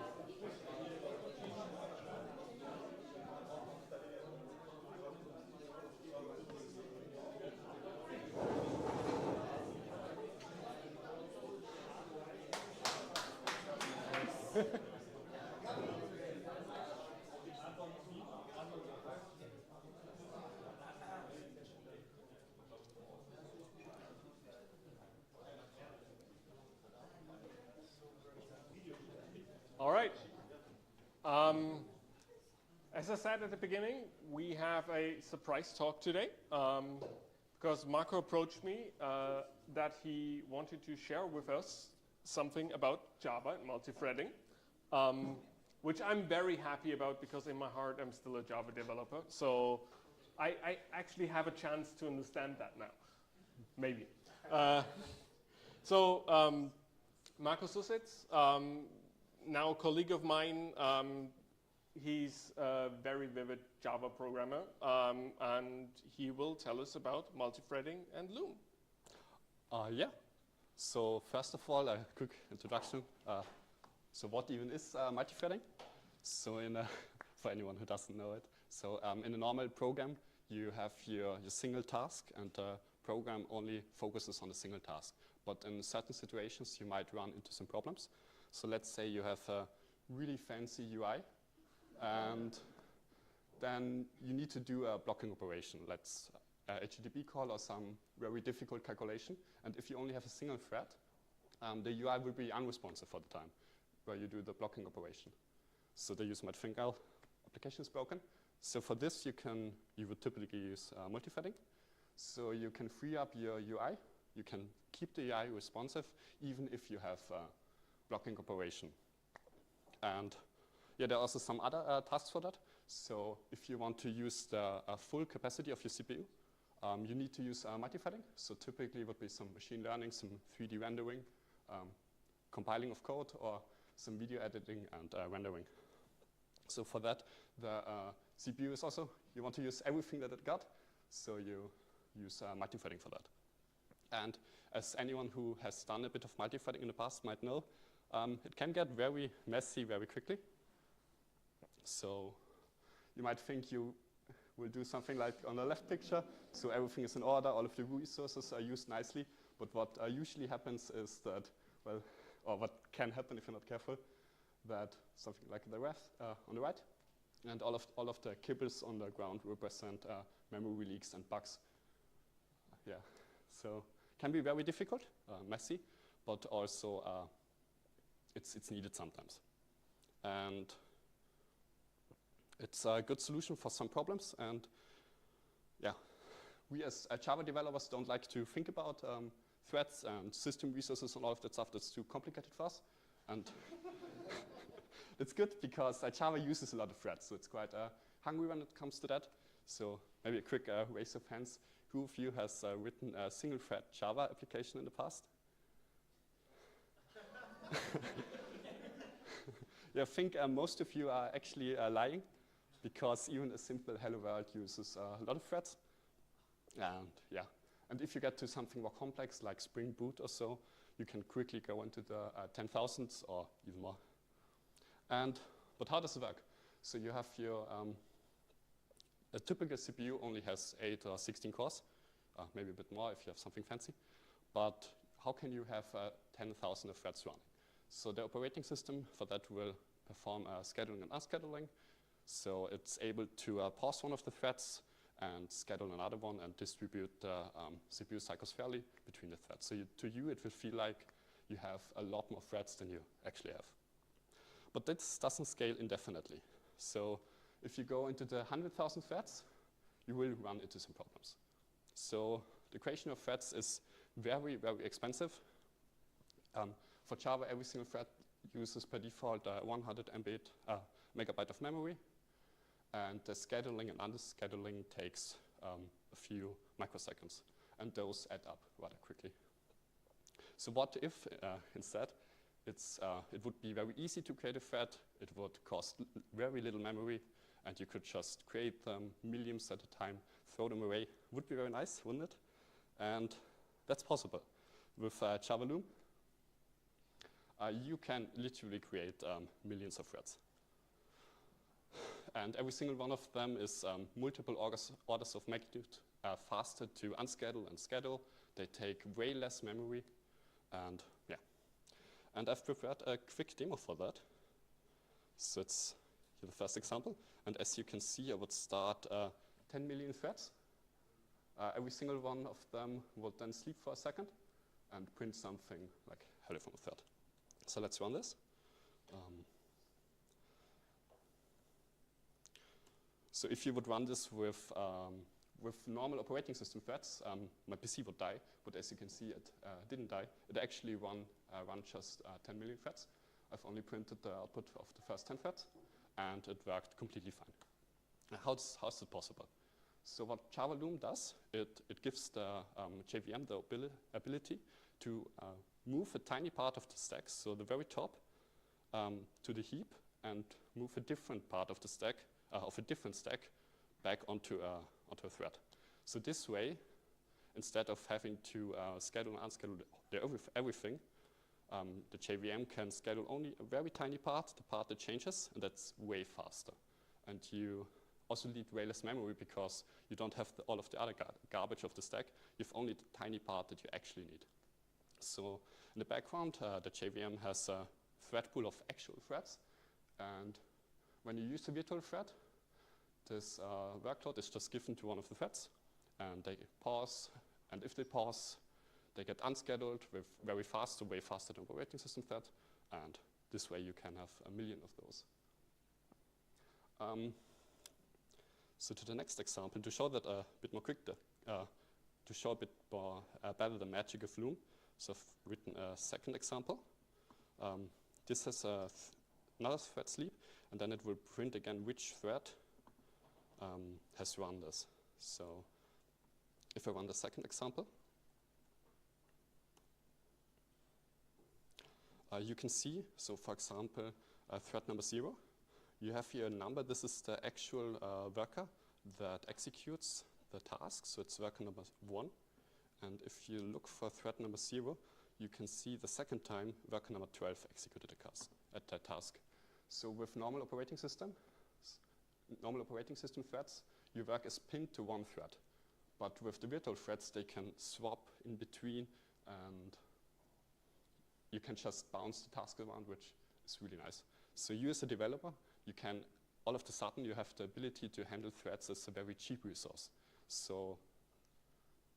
All right. As I said at the beginning, we have a surprise talk today because Marco approached me that he wanted to share with us something about Java and multi-threading, which I'm very happy about because in my heart I'm still a Java developer. So I actually have a chance to understand that now, maybe. Marco Susitz, now a colleague of mine, he's a very vivid Java programmer, and he will tell us about multi-threading and Loom. Yeah. So first of all, a quick introduction. So what even is multi-threading? So for anyone who doesn't know it, so in a normal program, you have your single task, and the program only focuses on a single task. But in certain situations, you might run into some problems. So let's say you have a really fancy UI, and then you need to do a blocking operation. Let's HTTP call or some very difficult calculation. And if you only have a single thread, the UI will be unresponsive for the time where you do the blocking operation. So the user might think, oh, application is broken. So for this, you would typically use multi-threading. So you can free up your UI. You can keep the UI responsive even if you have blocking operation. And yeah, there are also some other tasks for that. So if you want to use the full capacity of your CPU, you need to use multi-threading. So typically it would be some machine learning, some 3D rendering, compiling of code, or some video editing and rendering. So for that, the CPU is also, you want to use everything that it got, so you use multi-threading for that. And as anyone who has done a bit of multi-threading in the past might know, it can get very messy very quickly. So you might think you will do something like on the left picture, so everything is in order, all of the resources are used nicely, but what usually happens is that, well, or what can happen if you're not careful, that something like the ref on the right, and all of the kibbles on the ground represent memory leaks and bugs. Yeah, so can be very difficult, messy, but also it's needed sometimes. And it's a good solution for some problems. And yeah, we as Java developers don't like to think about threads and system resources and all of that stuff. That's too complicated for us. And it's good because Java uses a lot of threads, so it's quite hungry when it comes to that. So maybe a quick raise of hands. Who of you has written a single thread Java application in the past? Yeah, I think most of you are actually lying, because even a simple hello world uses a lot of threads. And yeah, and if you get to something more complex like Spring Boot or so, you can quickly go into the 10,000s or even more. But how does it work? So you have your, a typical CPU only has 8 or 16 cores, maybe a bit more if you have something fancy. But how can you have 10,000 of threads running? So the operating system for that will perform scheduling and unscheduling. So it's able to pause one of the threads and schedule another one and distribute the CPU cycles fairly between the threads. So to you, it will feel like you have a lot more threads than you actually have. But this doesn't scale indefinitely. So if you go into the 100,000 threads, you will run into some problems. So the creation of threads is very, very expensive. For Java, every single thread uses per default 100 megabyte of memory. And the scheduling and unscheduling takes a few microseconds. And those add up rather quickly. So what if instead it would be very easy to create a thread, it would cost very little memory, and you could just create them millions at a time, throw them away. Would be very nice, wouldn't it? And that's possible. With Java Loom, you can literally create millions of threads. And every single one of them is multiple orders of magnitude faster to unschedule and schedule. They take way less memory, and yeah. And I've prepared a quick demo for that. So it's here the first example. And as you can see, I would start 10 million threads. Every single one of them would then sleep for a second and print something like hello from a thread. So let's run this. So if you would run this with normal operating system threads, my PC would die, but as you can see, it didn't die. It actually ran just 10 million threads. I've only printed the output of the first 10 threads, and it worked completely fine. How's it possible? So what Java Loom does, it gives the JVM the ability to move a tiny part of the stack, so the very top, to the heap, and move a different part of the stack, of a different stack, back onto a thread. So this way, instead of having to schedule and unschedule everything, the JVM can schedule only a very tiny part, the part that changes, and that's way faster. And you also need way less memory because you don't have all of the other garbage of the stack. You have only the tiny part that you actually need. So in the background, the JVM has a thread pool of actual threads. And when you use a virtual thread, this workload is just given to one of the threads. And they pause. And if they pause, they get unscheduled with very fast, so way faster than operating system thread. And this way you can have a million of those. So to the next example, to show that a bit more quick, to show a bit more better the magic of Loom. So I've written a second example. This has another thread sleep, and then it will print again which thread has run this. So if I run the second example, you can see, so for example, thread number 0. You have here a number. This is the actual worker that executes the task. So it's worker number 1. And if you look for thread number 0, you can see the second time worker number 12 executed that task. So with normal operating system threads, your work is pinned to one thread. But with the virtual threads, they can swap in between, and you can just bounce the task around, which is really nice. So you as a developer, you can, all of a sudden, you have the ability to handle threads as a very cheap resource. So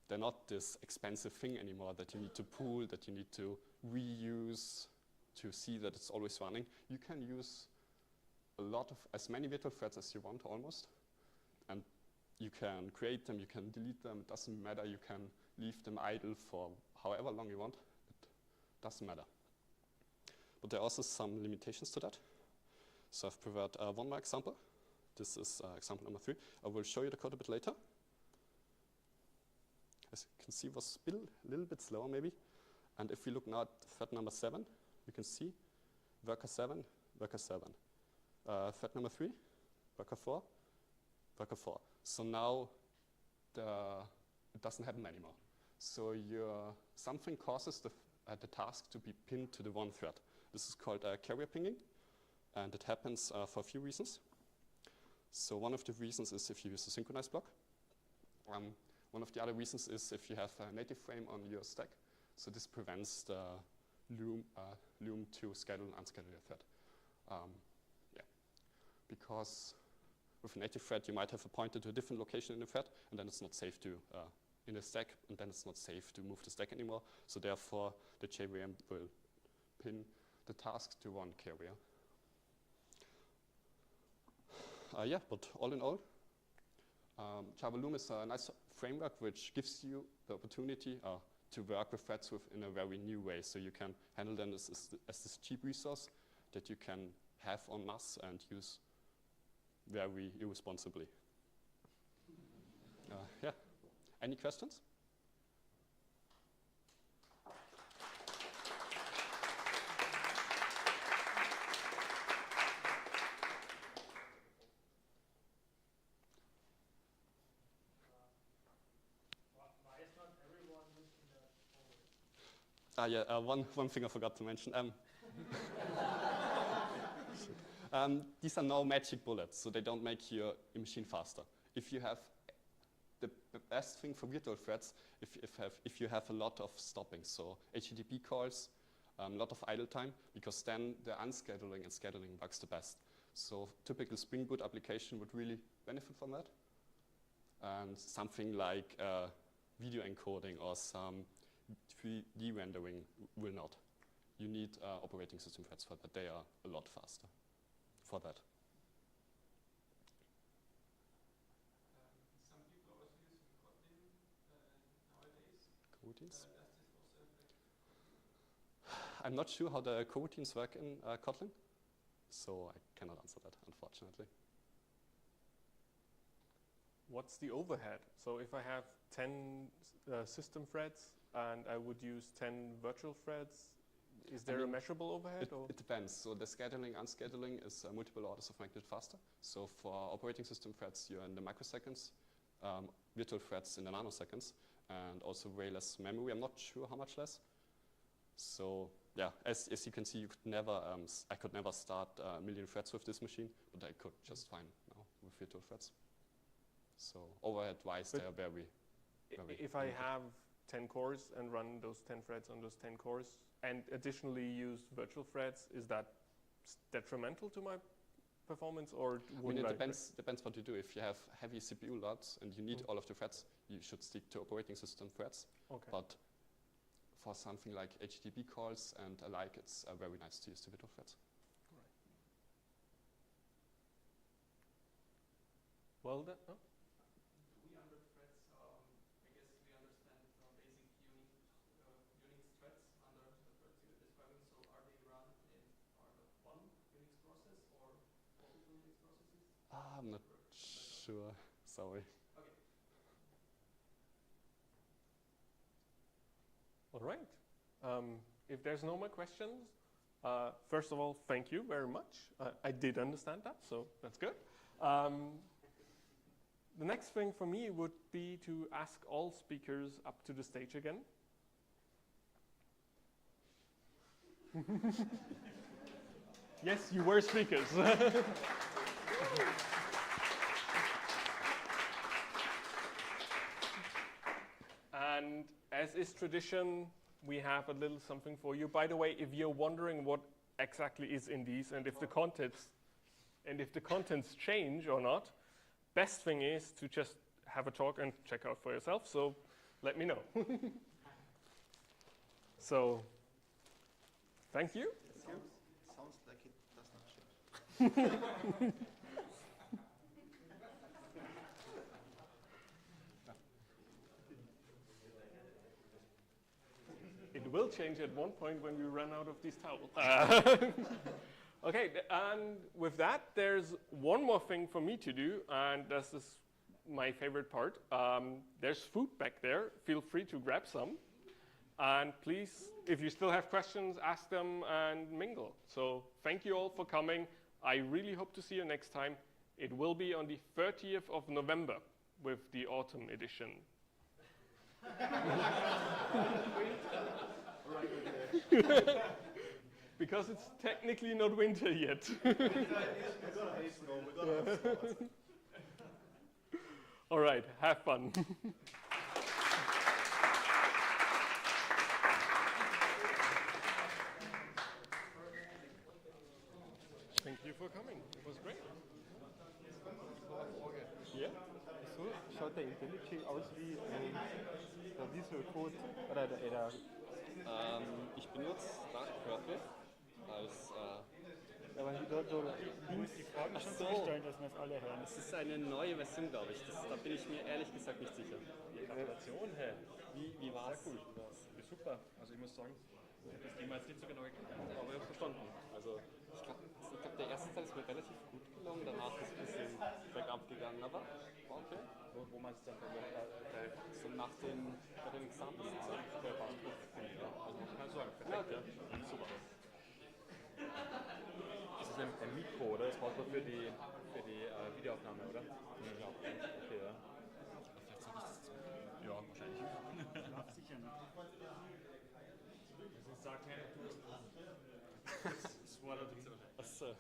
they're not this expensive thing anymore that you need to pool, that you need to reuse to see that it's always running. You can use as many virtual threads as you want almost. And you can create them, you can delete them, it doesn't matter. You can leave them idle for however long you want. It doesn't matter. But there are also some limitations to that. So I've prepared one more example. This is example number 3. I will show you the code a bit later. As you can see, it was a little bit slower maybe. And if we look now at thread number 7, you can see worker 7, worker 7. Thread number 3, worker 4, worker 4. So now it doesn't happen anymore. So something causes the task to be pinned to the one thread. This is called carrier pinging, and it happens for a few reasons. So one of the reasons is if you use a synchronized block. One of the other reasons is if you have a native frame on your stack. So this prevents the Loom to schedule and unschedule your thread. Yeah, because with a native thread, you might have a pointer to a different location in the thread, and then it's not safe to in the stack, and then it's not safe to move the stack anymore. So therefore, the JVM will pin the task to one carrier. Yeah, but all in all, Java Loom is a nice framework which gives you the opportunity to work with threads in a very new way. So you can handle them as this cheap resource that you can have en masse and use very irresponsibly. Yeah. Any questions? One thing I forgot to mention. These are no magic bullets, so they don't make your machine faster. If you have the best thing for virtual threads, if you have a lot of stopping, so HTTP calls, a lot of idle time, because then the unscheduling and scheduling works the best. So typical Spring Boot application would really benefit from that. And something like video encoding or some 3D rendering will not. You need operating system threads for that. They are a lot faster for that. Some people are also using Kotlin nowadays. Coroutines? I'm not sure how the coroutines work in Kotlin, so I cannot answer that, unfortunately. What's the overhead? So if I have 10 system threads and I would use 10 virtual threads, is there a measurable overhead? It depends. So the scheduling, unscheduling is multiple orders of magnitude faster. So for operating system threads, you're in the microseconds, virtual threads in the nanoseconds, and also way less memory. I'm not sure how much less. So yeah, as you can see, I could never start a million threads with this machine, but I could just fine now with virtual threads. So overhead-wise, they are very if I have 10 cores and run those 10 threads on those 10 cores, and additionally use virtual threads, is that detrimental to my performance, or it depends what you do. If you have heavy CPU loads and you need all of the threads, you should stick to operating system threads. Okay. But for something like HTTP calls and alike, it's very nice to use the virtual threads. Right. Well done. Oh. We under threads, I guess we understand basic Unix threads under the threads you're describing. So are they run in part of one Unix process or multiple Unix processes? I'm not sure. Sorry. Okay. All right. If there's no more questions, first of all, thank you very much. I did understand that, so that's good. The next thing for me would be to ask all speakers up to the stage again. Yes, you were speakers. And as is tradition, we have a little something for you. By the way, if you're wondering what exactly is in these and if the contents change or not, best thing is to just have a talk and check out for yourself. So let me know. So thank you. Sounds like it does not change. It will change at one point when we run out of these towels. Okay, and with that, there's one more thing for me to do, and this is my favorite part. There's food back there. Feel free to grab some. And please, if you still have questions, ask them and mingle. So thank you all for coming. I really hope to see you next time. It will be on the 30th of November with the autumn edition. Because it's technically not winter yet. All right, have fun. Thank you for coming. It was great. Yeah. So schaut der IntelliJ aus wie der Visual Code oder der Ich benutze Dark als aber dort links die Fragen schon zurückstellen, dass wir es alle hören. Es ist eine neue Version, glaube ich. Da bin ich mir ehrlich gesagt nicht sicher. Die Gratulation, hey. Wie war es? Sehr cool. Super. Also ich muss sagen, ich habe das Thema jetzt nicht so genau erklärt, aber ich habe verstanden. Also ich glaube, der erste Teil ist mir relativ gut gelungen, danach ist es ein bisschen bergab gegangen, aber war okay. Wo meinst du dann so bei den Examen und so. bei Bahnhof? Ja, also man kann sagen, perfekt, ja. Super. Das ist ein Mikro, oder? Das braucht man für die Videoaufnahme, oder? Ja, okay, ja. Vielleicht soll ich das. Ja, wahrscheinlich. Sicher nicht. sag keine Tools. Das war da drin. Achso. Ja,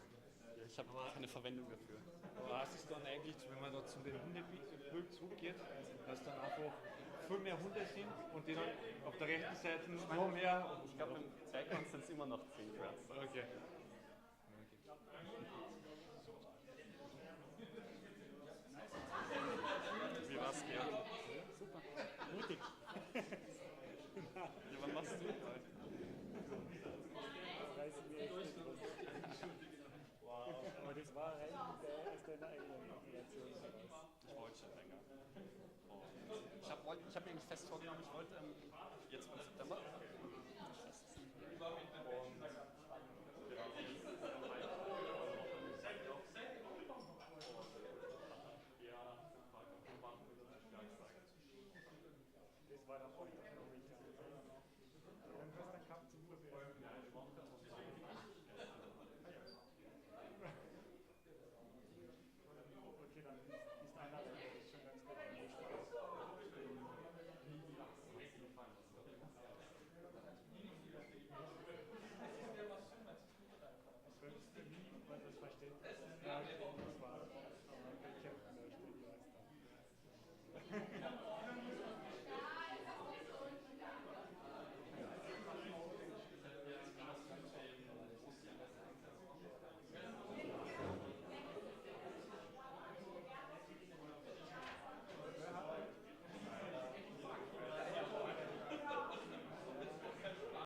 ich habe keine Verwendung dafür. Aber was ist dann eigentlich, wenn man da zu den Hundebild zurückgeht, dass dann einfach viel mehr Hunde sind und die dann auf der rechten Seite noch mehr. Ich glaube, im Background sind es immer noch 10 Threads. Okay. Wie war's, Georg? Super. Mutig. Ja, wann machst du heute? Wow, aber das war rein aus deiner eigenen Kreation heraus. Ich wollte schon länger. Und ich hab mir eigentlich fest vorgenommen, ich wollte jetzt im September